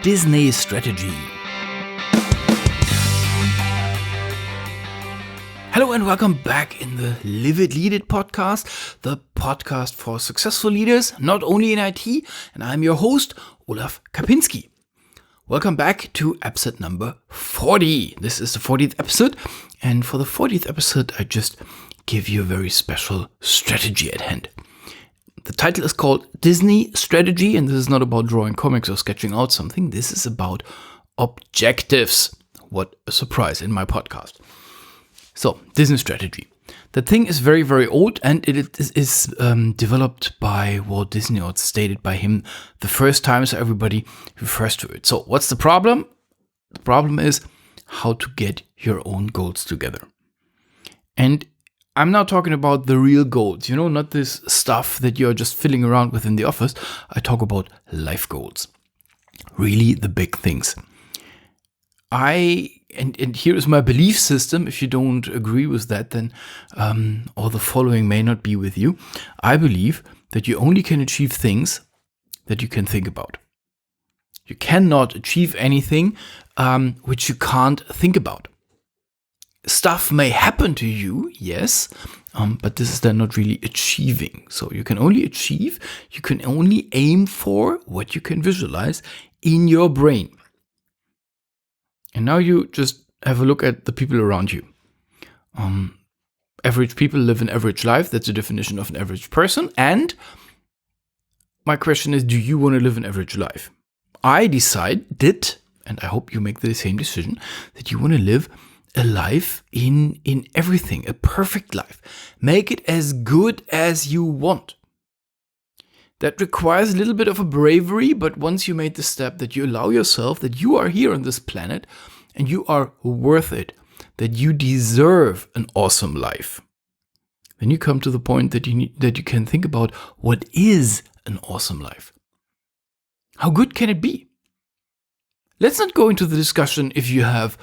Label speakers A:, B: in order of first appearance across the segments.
A: Disney strategy. Hello and welcome back in the Live It, Lead It podcast, the podcast for successful leaders, not only in IT, and I'm your host, Olaf Kapinski. Welcome back to episode number 40. This is the 40th episode, and for the 40th episode, I just give you a very special strategy at hand. The title is called Disney Strategy, and this is not about drawing comics or sketching out something. This is about objectives. What a surprise in my podcast. So, Disney Strategy. The thing is very, very old, and it is developed by Walt Disney, or it's stated by him the first time, so everybody refers to it. So, what's the problem? The problem is how to get your own goals together. And I'm not talking about the real goals, not this stuff that you're just filling around with in the office. I talk about life goals. Really the big things. And here is my belief system. If you don't agree with that, then or the following may not be with you. I believe that you only can achieve things that you can think about. You cannot achieve anything which you can't think about. Stuff may happen to you, yes, but this is then not really achieving. So you can only aim for what you can visualize in your brain. And now you just have a look at the people around you. Average people live an average life. That's the definition of an average person. And my question is, do you want to live an average life? I decided, and I hope you make the same decision, that you want to live a life in everything, a perfect life. Make it as good as you want. That requires a little bit of a bravery, but once you made the step that you allow yourself that you are here on this planet and you are worth it, that you deserve an awesome life, then you come to the point that you can think about what is an awesome life. How good can it be? Let's not go into the discussion if you have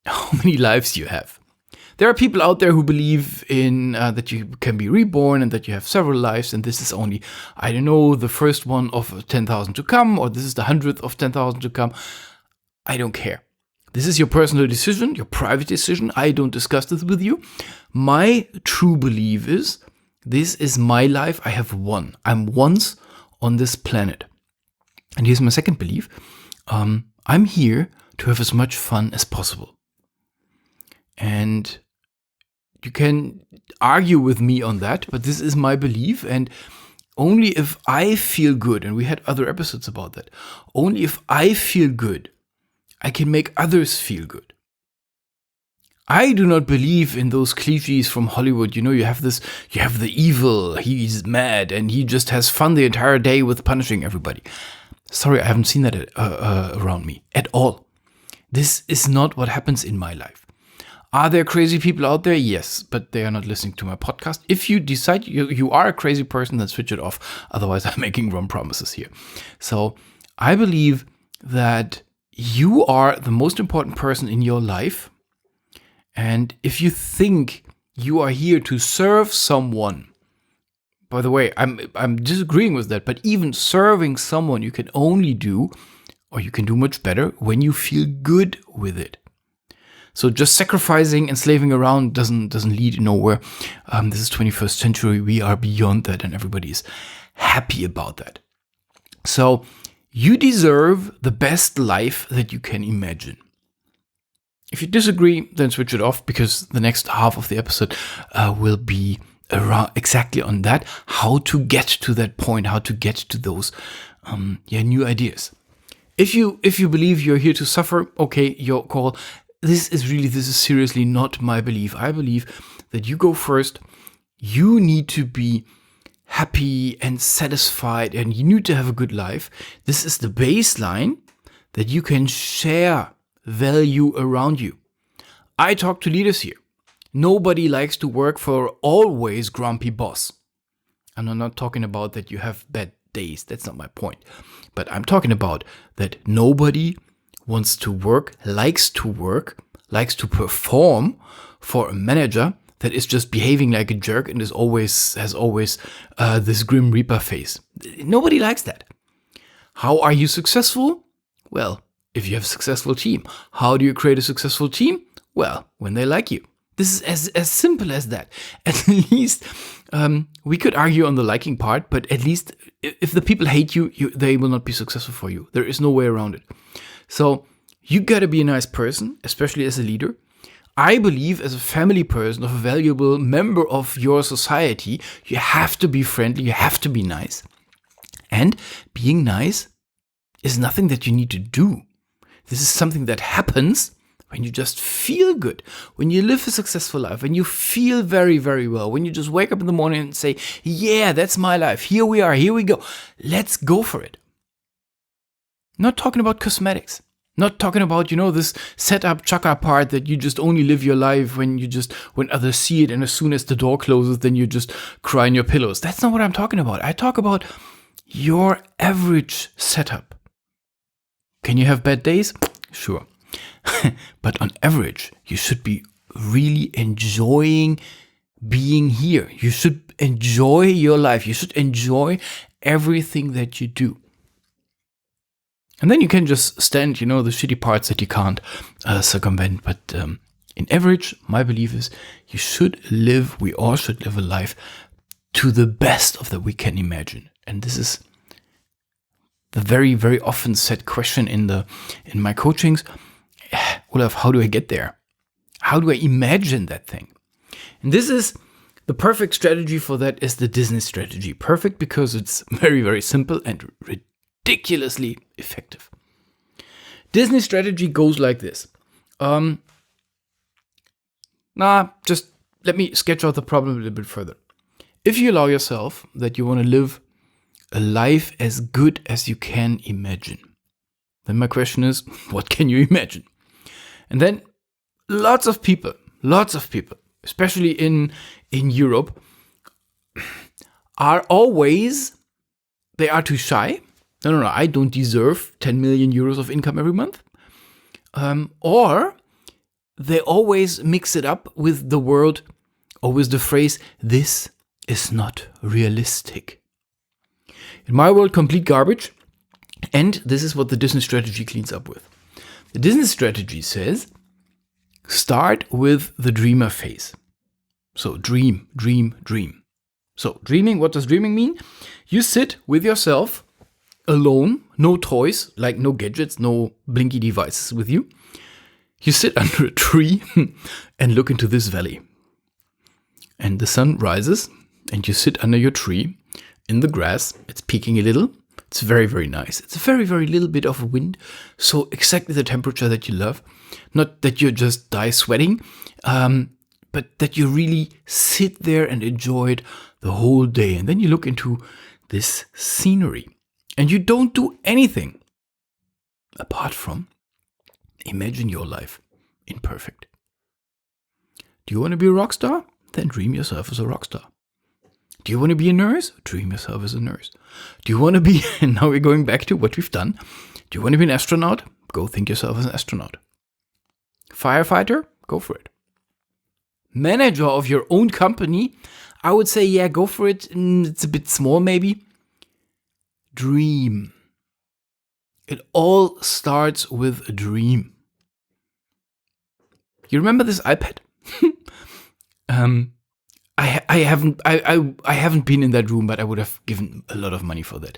A: how many lives you have. There are people out there who believe in that you can be reborn and that you have several lives, and this is only, the first one of 10,000 to come, or this is the 100th of 10,000 to come. I don't care. This is your personal decision, your private decision. I don't discuss this with you. My true belief is, this is my life. I have one. I'm once on this planet. And here's my second belief. I'm here to have as much fun as possible. And you can argue with me on that, but this is my belief. And only if I feel good, and we had other episodes about that, only if I feel good, I can make others feel good. I do not believe in those cliches from Hollywood. You have the evil, he's mad, and he just has fun the entire day with punishing everybody. Sorry, I haven't seen that around me at all. This is not what happens in my life. Are there crazy people out there? Yes, but they are not listening to my podcast. If you decide you are a crazy person, then switch it off. Otherwise, I'm making wrong promises here. So I believe that you are the most important person in your life. And if you think you are here to serve someone, by the way, I'm disagreeing with that, but even serving someone you can only do, or you can do much better, when you feel good with it. So just sacrificing and slaving around doesn't lead nowhere. This is 21st century. We are beyond that, and everybody is happy about that. So you deserve the best life that you can imagine. If you disagree, then switch it off, because the next half of the episode will be around exactly on that, how to get to that point, how to get to those new ideas. If you believe you're here to suffer, okay, your call. This is seriously not my belief. I believe that you go first. You need to be happy and satisfied, and you need to have a good life. This is the baseline that you can share value around you. I talk to leaders here. Nobody likes to work for always grumpy boss. And I'm not talking about that you have bad days. That's not my point. But I'm talking about that nobody wants to work, likes to perform for a manager that is just behaving like a jerk and has always this grim reaper face. Nobody likes that. How are you successful? Well, if you have a successful team. How do you create a successful team? Well, when they like you. This is as simple as that. At least we could argue on the liking part, but at least if the people hate you, they will not be successful for you. There is no way around it. So you gotta be a nice person, especially as a leader. I believe as a family person, of a valuable member of your society, you have to be friendly, you have to be nice. And being nice is nothing that you need to do. This is something that happens when you just feel good, when you live a successful life, when you feel very, very well, when you just wake up in the morning and say, yeah, that's my life. Here we are. Here we go. Let's go for it. Not talking about cosmetics. Not talking about, this setup chaka part that you just only live your life when others see it, and as soon as the door closes, then you just cry in your pillows. That's not what I'm talking about. I talk about your average setup. Can you have bad days? Sure. But on average, you should be really enjoying being here. You should enjoy your life. You should enjoy everything that you do. And then you can just stand, the shitty parts that you can't circumvent. But in average, my belief is we all should live a life to the best of that we can imagine. And this is the very, very often said question in my coachings. Olaf, how do I get there? How do I imagine that thing? And this is the perfect strategy for that is the Disney strategy. Perfect because it's very, very simple and ridiculously effective. Disney strategy goes like this. Just let me sketch out the problem a little bit further. If you allow yourself that you want to live a life as good as you can imagine, then my question is, what can you imagine? And then lots of people, especially in Europe, they are too shy. No, I don't deserve 10 million euros of income every month. Or they always mix it up with the word or with the phrase, this is not realistic. In my world, complete garbage. And this is what the Disney strategy cleans up with. The Disney strategy says, start with the dreamer phase. So dream. So dreaming, what does dreaming mean? You sit with yourself alone, no toys, like no gadgets, no blinky devices with you. You sit under a tree and look into this valley. And the sun rises and you sit under your tree in the grass. It's peeking a little. It's very, very nice. It's a very, very little bit of wind. So exactly the temperature that you love. Not that you just die sweating, but that you really sit there and enjoy it the whole day. And then you look into this scenery. And you don't do anything apart from imagine your life imperfect. Do you want to be a rock star? Then dream yourself as a rock star. Do you want to be a nurse? Dream yourself as a nurse. Do you want to be, and now we're going back to what we've done. Do you want to be an astronaut? Go think yourself as an astronaut. Firefighter? Go for it. Manager of your own company? I would say, yeah, go for it. It's a bit small maybe. Dream. It all starts with a dream. You remember this iPad? I haven't been in that room, but I would have given a lot of money for that.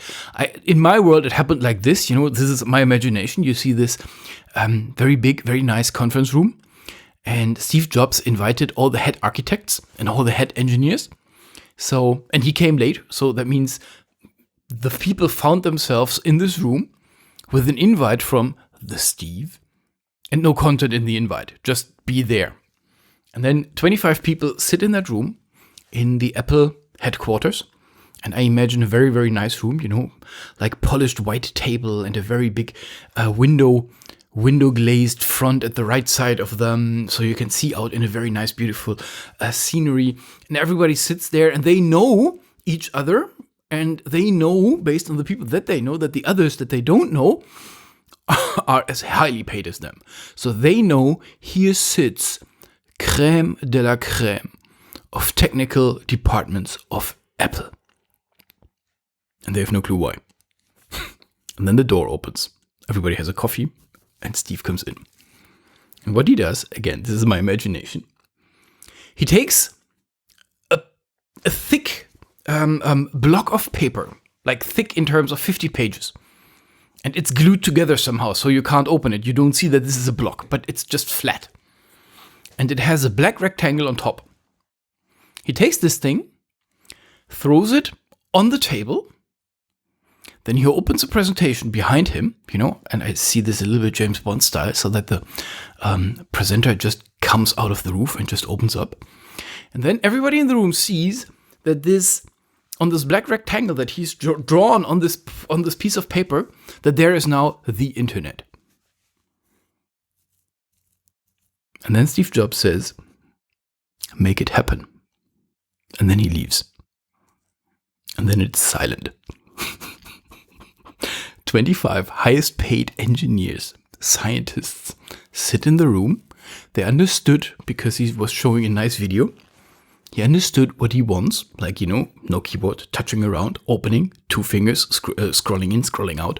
A: In my world, it happened like this. This is my imagination. You see this very big, very nice conference room, and Steve Jobs invited all the head architects and all the head engineers. And he came late, so that means the people found themselves in this room with an invite from the Steve, and no content in the invite. Just be there. And then 25 people sit in that room in the Apple headquarters. And I imagine a very, very nice room, like polished white table and a very big window glazed front at the right side of them. So you can see out in a very nice, beautiful scenery. And everybody sits there and they know each other. And they know, based on the people that they know, that the others that they don't know are as highly paid as them. So they know here sits crème de la crème of technical departments of Apple. And they have no clue why. And then the door opens. Everybody has a coffee, and Steve comes in. And what he does, again, this is my imagination, he takes a thick block of paper, like thick in terms of 50 pages, and it's glued together somehow, so you can't open it. You don't see that this is a block, but it's just flat. And it has a black rectangle on top. He takes this thing, throws it on the table, then he opens a presentation behind him, and I see this a little bit James Bond style, so that the presenter just comes out of the roof and just opens up. And then everybody in the room sees that on this black rectangle that he's drawn on this piece of paper, that there is now the internet. And then Steve Jobs says, make it happen. And then he leaves. And then it's silent. 25 highest paid engineers, scientists, sit in the room. They understood, because he was showing a nice video, he understood what he wants, like, no keyboard, touching around, opening, 2 fingers, scrolling in, scrolling out.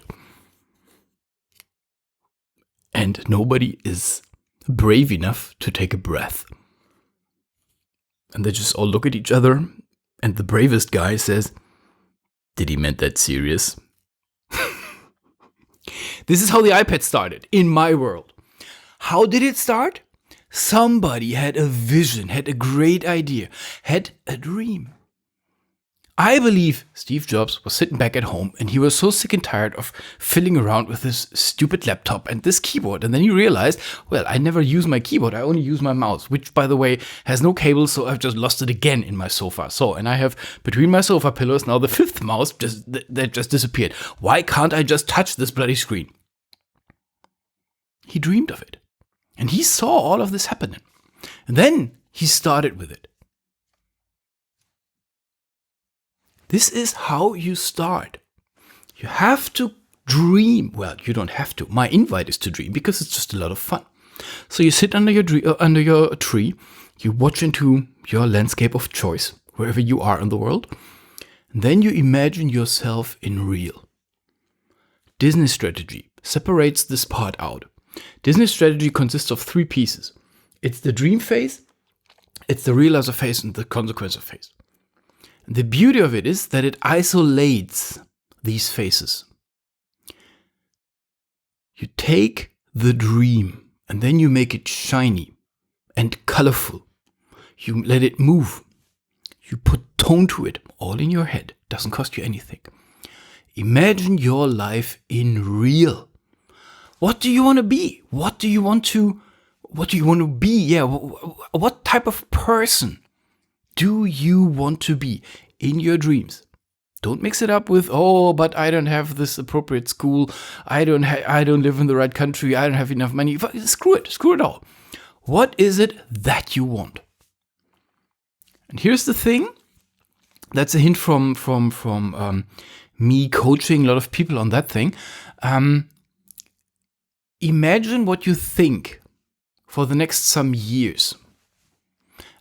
A: And nobody is brave enough to take a breath. And they just all look at each other, and the bravest guy says, did he meant that serious? This is how the iPad started, in my world. How did it start? Somebody had a vision, had a great idea, had a dream. I believe Steve Jobs was sitting back at home, and he was so sick and tired of fiddling around with this stupid laptop and this keyboard. And then he realized, well, I never use my keyboard. I only use my mouse, which, by the way, has no cable. So I've just lost it again in my sofa. And I have between my sofa pillows now the 5th mouse that just disappeared. Why can't I just touch this bloody screen? He dreamed of it. And he saw all of this happening. And then he started with it. This is how you start. You have to dream. Well, you don't have to. My invite is to dream, because it's just a lot of fun. So you sit under your tree, you watch into your landscape of choice, wherever you are in the world, and then you imagine yourself in real. Disney strategy separates this part out. Disney strategy consists of 3 pieces. It's the dream phase, it's the realizer phase, and the consequencer phase. And the beauty of it is that it isolates these phases. You take the dream and then you make it shiny and colorful. You let it move. You put tone to it, all in your head. Doesn't cost you anything. Imagine your life in real. What do you want to be? What do you want to be? Yeah, what type of person do you want to be in your dreams? Don't mix it up with, but I don't have this appropriate school. I don't live in the right country. I don't have enough money. Screw it all. What is it that you want? And here's the thing. That's a hint from me coaching a lot of people on that thing. Imagine what you think for the next some years.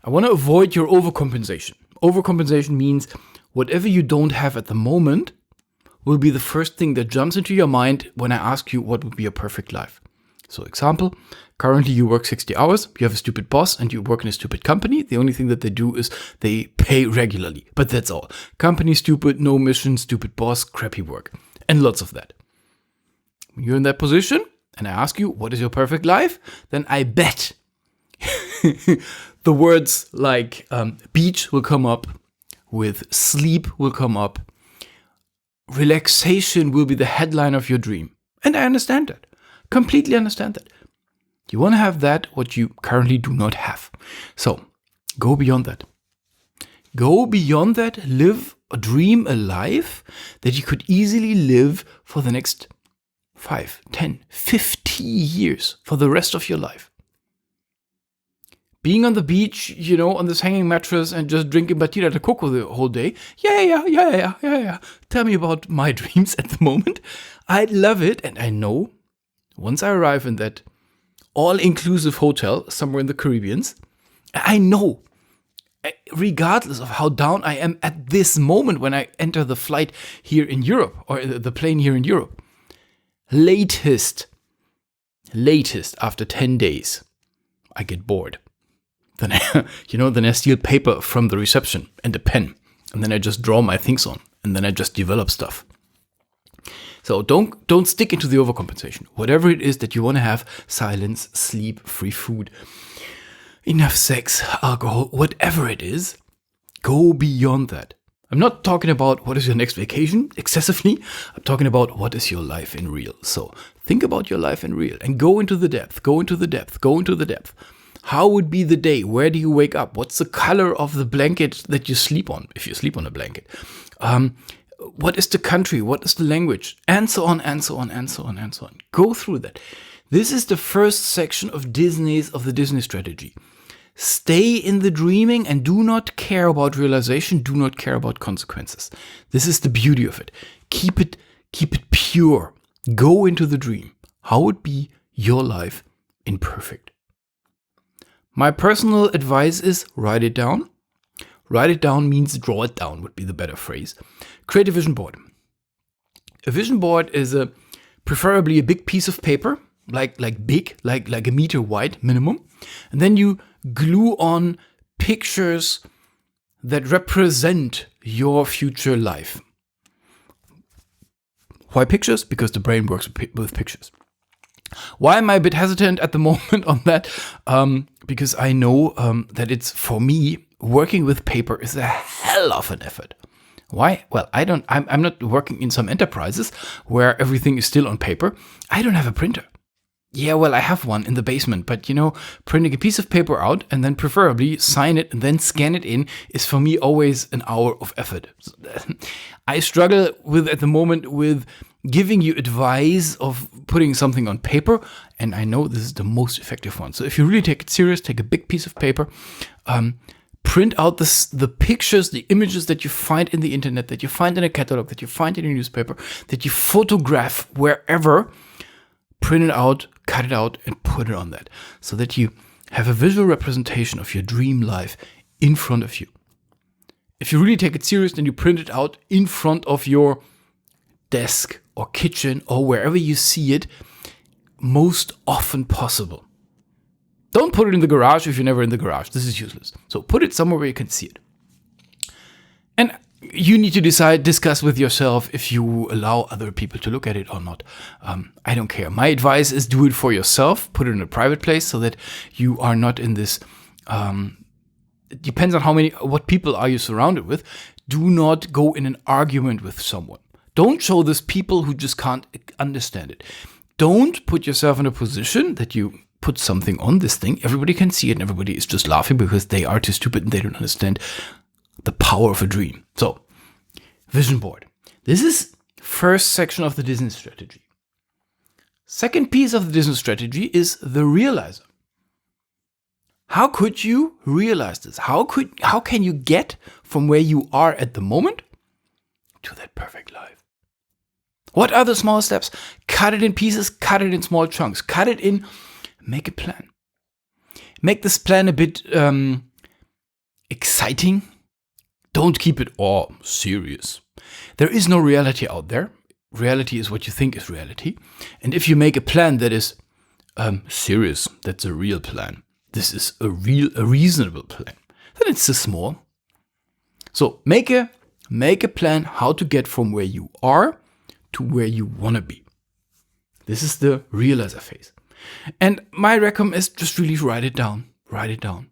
A: I want to avoid your overcompensation. Overcompensation means whatever you don't have at the moment will be the first thing that jumps into your mind when I ask you what would be a perfect life. So example, currently you work 60 hours, you have a stupid boss, and you work in a stupid company. The only thing that they do is they pay regularly, but that's all. Company stupid, no mission, stupid boss, crappy work, and lots of that. When you're in that position, and I ask you, what is your perfect life? Then I bet the words like beach will come up, with sleep will come up, relaxation will be the headline of your dream. And I understand that. Completely understand that. You want to have that, what you currently do not have. So, go beyond that. Go beyond that, live a dream, a life that you could easily live for the next 5, 10, 50 years, for the rest of your life. Being on the beach, on this hanging mattress and just drinking batida de coco the whole day. Yeah. Tell me about my dreams at the moment. I love it, and I know once I arrive in that all-inclusive hotel somewhere in the Caribbean, I know, regardless of how down I am at this moment when I enter the flight here in Europe, or the plane here in Europe, latest after 10 days, I get bored. Then then I steal paper from the reception and a pen, and then I just draw my things on, and then I just develop stuff. So don't stick into the overcompensation. Whatever it is that you want to have, silence, sleep, free food, enough sex, alcohol, whatever it is, go beyond that. I'm not talking about what is your next vacation excessively. I'm talking about what is your life in real. So think about your life in real and go into the depth, go into the depth, go into the depth. How would be the day? Where do you wake up? What's the color of the blanket that you sleep on, if you sleep on a blanket? What is the country? What is the language? And so on, and so on, and so on, and so on. Go through that. This is the first section of the Disney strategy. Stay in the dreaming and do not care about realization, do not care about consequences. This is the beauty of it. Keep it pure. Go into the dream. How would be your life in perfect? My personal advice is write it down. Write it down means draw it down would be the better phrase. Create a vision board. A vision board is preferably a big piece of paper, like a meter wide minimum. And then you glue on pictures that represent your future life. Why pictures? Because the brain works with pictures. Why am I a bit hesitant at the moment on that? Because I know that it's, for me, working with paper is a hell of an effort. Why? Well, I'm not working in some enterprises where everything is still on paper. I don't have a printer. Yeah, well, I have one in the basement, but printing a piece of paper out and then preferably sign it and then scan it in is for me always an hour of effort. I struggle at the moment with giving you advice of putting something on paper, and I know this is the most effective one. So if you really take it serious, take a big piece of paper, print out the pictures, the images that you find in the internet, that you find in a catalog, that you find in a newspaper, that you photograph wherever, print it out, cut it out, and put it on that, so that you have a visual representation of your dream life in front of you. If you really take it serious, then you print it out in front of your desk or kitchen or wherever you see it most often possible. Don't put it in the garage if you're never in the garage. This is useless. So put it somewhere where you can see it. And you need to discuss with yourself if you allow other people to look at it or not. I don't care. My advice is do it for yourself. Put it in a private place so that you are not in this. It depends on what people are you surrounded with. Do not go in an argument with someone. Don't show this people who just can't understand it. Don't put yourself in a position that you put something on this thing. Everybody can see it and everybody is just laughing because they are too stupid and they don't understand the power of a dream. So, vision board. This is first section of the Disney strategy. Second piece of the Disney strategy is the realizer. How could you realize this? How can you get from where you are at the moment to that perfect life? What are the small steps? Cut it in pieces, cut it in small chunks, cut it in, make a plan. Make this plan a bit exciting. Don't keep it all serious. There is no reality out there. Reality is what you think is reality. And if you make a plan that is serious, that's a real plan. This is a reasonable plan. Then it's too small. So make a plan how to get from where you are to where you want to be. This is the realizer phase. And my recommend is just really write it down. Write it down.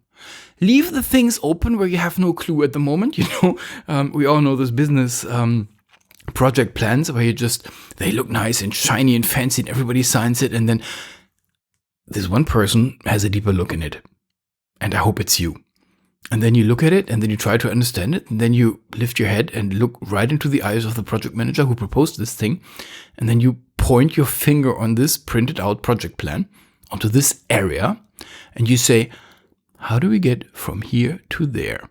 A: Leave the things open where you have no clue at the moment. We all know those business project plans where they look nice and shiny and fancy and everybody signs it. And then this one person has a deeper look in it. And I hope it's you. And then you look at it and then you try to understand it. And then you lift your head and look right into the eyes of the project manager who proposed this thing. And then you point your finger on this printed out project plan onto this area. And you say, how do we get from here to there?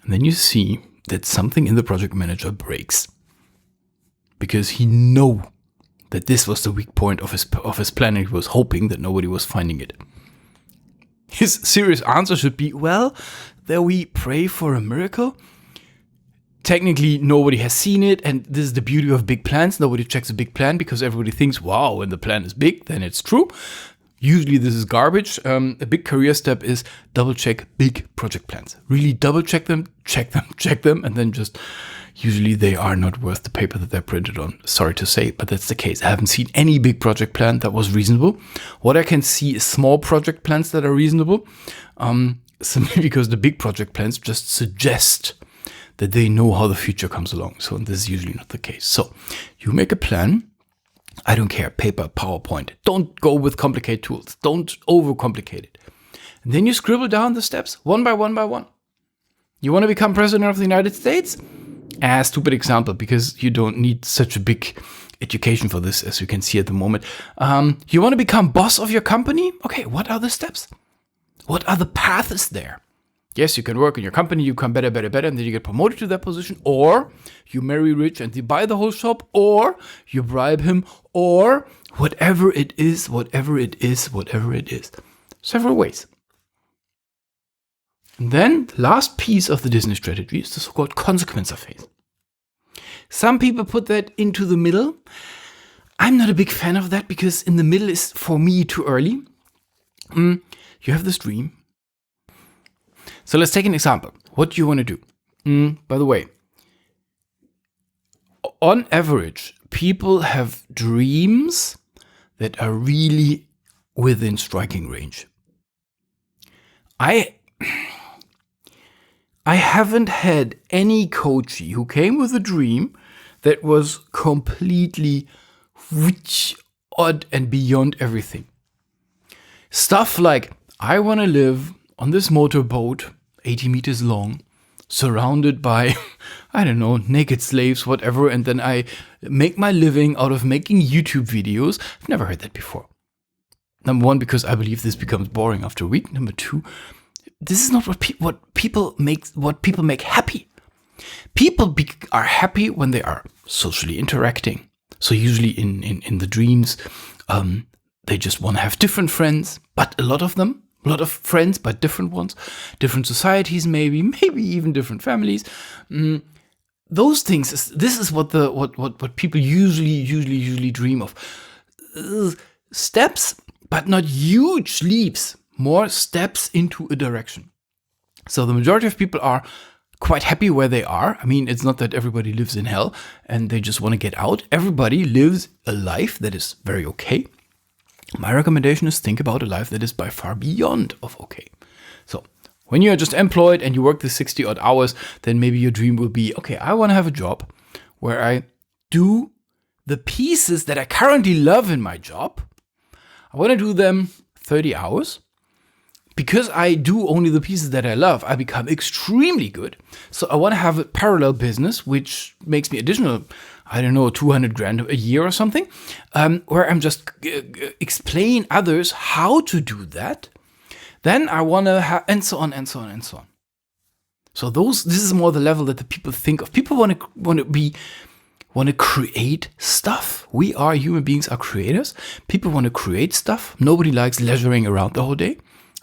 A: And then you see that something in the project manager breaks. Because he knows that this was the weak point of his plan and he was hoping that nobody was finding it. His serious answer should be, well, there we pray for a miracle. technically nobody has seen it, and this is the beauty of big plans. Nobody checks a big plan because everybody thinks, wow, when the plan is big, then it's true. Usually this is garbage. A big career step is double check big project plans. Really double check them, and then just usually they are not worth the paper that they're printed on. Sorry to say, but that's the case. I haven't seen any big project plan that was reasonable. What I can see is small project plans that are reasonable, simply because the big project plans just suggest that they know how the future comes along. So this is usually not the case. So you make a plan. I don't care, paper, PowerPoint. Don't go with complicated tools. Don't overcomplicate it. And then you scribble down the steps one by one by one. You want to become president of the United States? Stupid example, because you don't need such a big education for this, as you can see at the moment. You want to become boss of your company? Okay, what are the steps? What are the paths there? Yes, you can work in your company, you become better, and then you get promoted to that position, or you marry rich and you buy the whole shop, or you bribe him, or whatever it is. Several ways. And then the last piece of the Disney strategy is the so-called consequence phase. Some people put that into the middle. I'm not a big fan of that because in the middle is, for me, too early. You have this dream. So let's take an example. What do you want to do? By the way, on average, people have dreams that are really within striking range. I haven't had any coachee who came with a dream that was completely odd and beyond everything. Stuff like, I want to live on this motorboat, 80 meters long, surrounded by, I don't know, naked slaves, whatever, and then I make my living out of making YouTube videos. I've never heard that before. Number one, because I believe this becomes boring after a week. Number two, this is not what people make happy. People are happy when they are socially interacting. So usually in the dreams, they just want to have different friends, but a lot of friends, but different ones, different societies, maybe even different families. Those things. This is what people usually dream of. Steps, but not huge leaps. More steps into a direction. So the majority of people are quite happy where they are. I mean, it's not that everybody lives in hell and they just want to get out. Everybody lives a life that is very okay. My recommendation is think about a life that is by far beyond of okay. So when you're just employed and you work the 60 odd hours, then maybe your dream will be, okay, I want to have a job where I do the pieces that I currently love in my job. I want to do them 30 hours. Because I do only the pieces that I love, I become extremely good. So I want to have a parallel business, which makes me additional, 200 grand a year or something, where I'm just explain others how to do that. Then I want to have, and so on. So this is more the level that the people think of. People want to create stuff. We are human beings, are creators. People want to create stuff. Nobody likes leisuring around the whole day.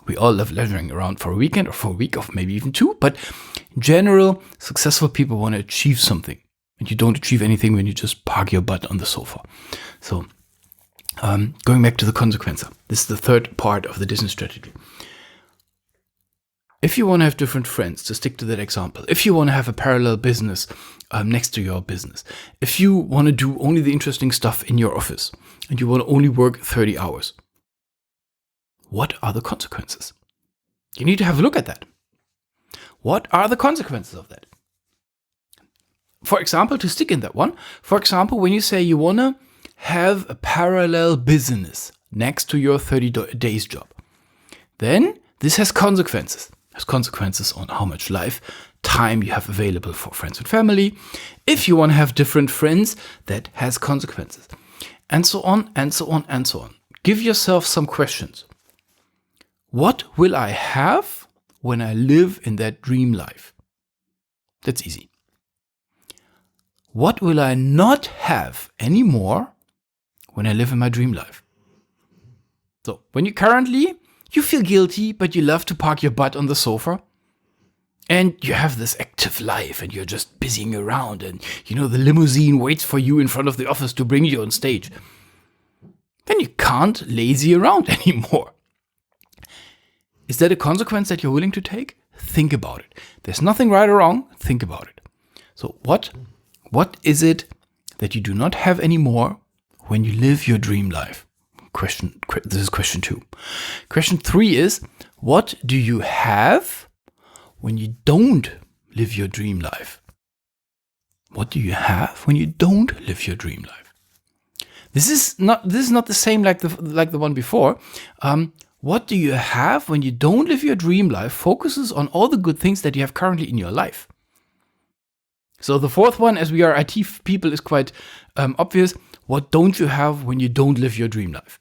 A: We all love leisuring around for a weekend or for a week or maybe even two. But in general, successful people want to achieve something. And you don't achieve anything when you just park your butt on the sofa. So going back to the consequence. This is the third part of the Disney strategy. If you want to have different friends, to stick to that example, if you want to have a parallel business next to your business, if you want to do only the interesting stuff in your office and you want to only work 30 hours, what are the consequences? You need to have a look at that. What are the consequences of that? For example, to stick in that one, when you say you want to have a parallel business next to your 30 days job, then this has consequences. It has consequences on how much time you have available for friends and family. If you want to have different friends, that has consequences. And so on, and so on, and so on. Give yourself some questions. What will I have when I live in that dream life? That's easy. What will I not have anymore when I live in my dream life? So when you feel guilty, but you love to park your butt on the sofa and you have this active life and you're just busying around and, the limousine waits for you in front of the office to bring you on stage, then you can't lazy around anymore. Is that a consequence that you're willing to take? Think about it. There's nothing right or wrong. Think about it. So what is it that you do not have anymore when you live your dream life? This is question 2. Question 3 is, what do you have when you don't live your dream life? What do you have when you don't live your dream life? This is not the same like the one before. What do you have when you don't live your dream life focuses on all the good things that you have currently in your life. So the fourth one, as we are IT people, is quite obvious. What don't you have when you don't live your dream life?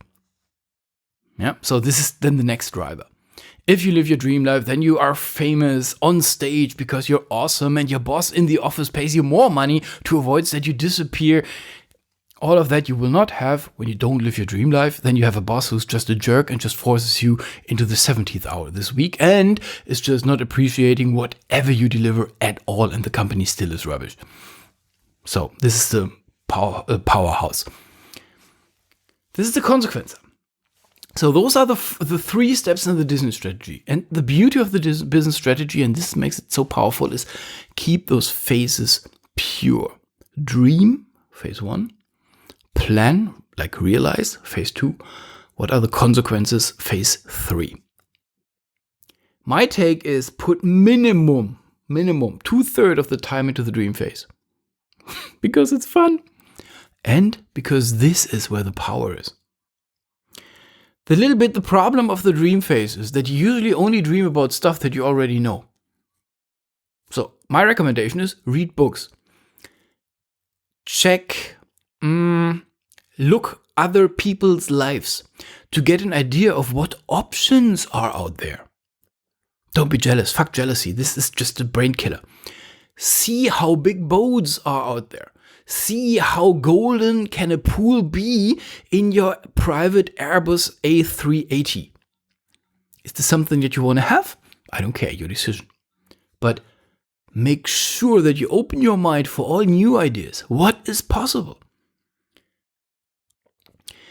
A: Yeah. So this is then the next driver. If you live your dream life, then you are famous on stage because you're awesome and your boss in the office pays you more money to avoid that you disappear. All of that you will not have when you don't live your dream life. Then you have a boss who's just a jerk and just forces you into the 70th hour this week and is just not appreciating whatever you deliver at all, and the company still is rubbish. So this is the powerhouse. This is the consequence. So those are the 3 steps in the business strategy. And the beauty of the business strategy, and this makes it so powerful, is keep those phases pure. Dream, phase 1. Plan, like realize, phase 2. What are the consequences, phase 3. My take is put minimum 2/3 of the time into the dream phase. Because it's fun. And because this is where the power is. The problem of the dream phase is that you usually only dream about stuff that you already know. So my recommendation is read books. Check, look other people's lives to get an idea of what options are out there. Don't be jealous. Fuck jealousy. This is just a brain killer. See how big boats are out there. See how golden can a pool be in your private Airbus A380. Is this something that you want to have? I don't care, your decision. But make sure that you open your mind for all new ideas. What is possible?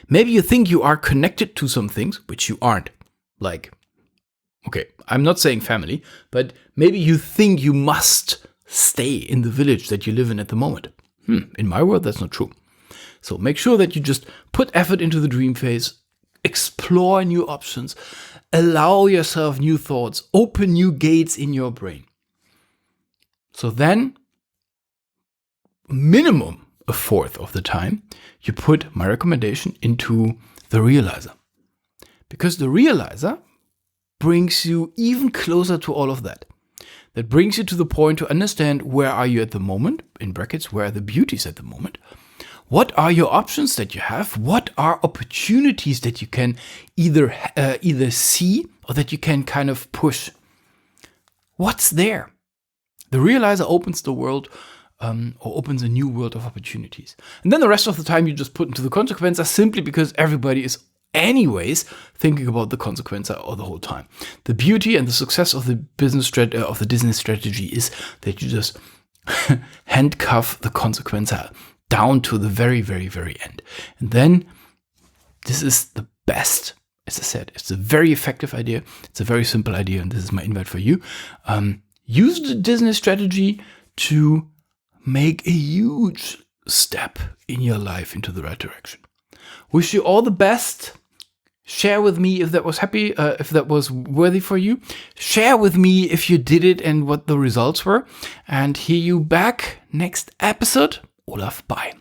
A: Maybe you think you are connected to some things, which you aren't. Like, okay, I'm not saying family, but maybe you think you must stay in the village that you live in at the moment. In my world, that's not true. So make sure that you just put effort into the dream phase, explore new options, allow yourself new thoughts, open new gates in your brain. So then, minimum 1/4 of the time, you put my recommendation into the realizer. Because the realizer brings you even closer to all of that. That brings you to the point to understand where are you at the moment, in brackets, where are the beauties at the moment. What are your options that you have? What are opportunities that you can either see or that you can kind of push? What's there? The realizer opens the world or opens a new world of opportunities. And then the rest of the time you just put into the consequences simply because everybody is anyways thinking about the consequence all the whole time. The beauty and the success of the business strategy is that you just handcuff the consequence down to the very, very, very end. And then this is the best. As I said, it's a very effective idea. It's a very simple idea. And this is my invite for you. Use the business strategy to make a huge step in your life into the right direction. Wish you all the best. Share with me if that was worthy for you. Share with me if you did it and what the results were. And hear you back next episode. Olaf, bye.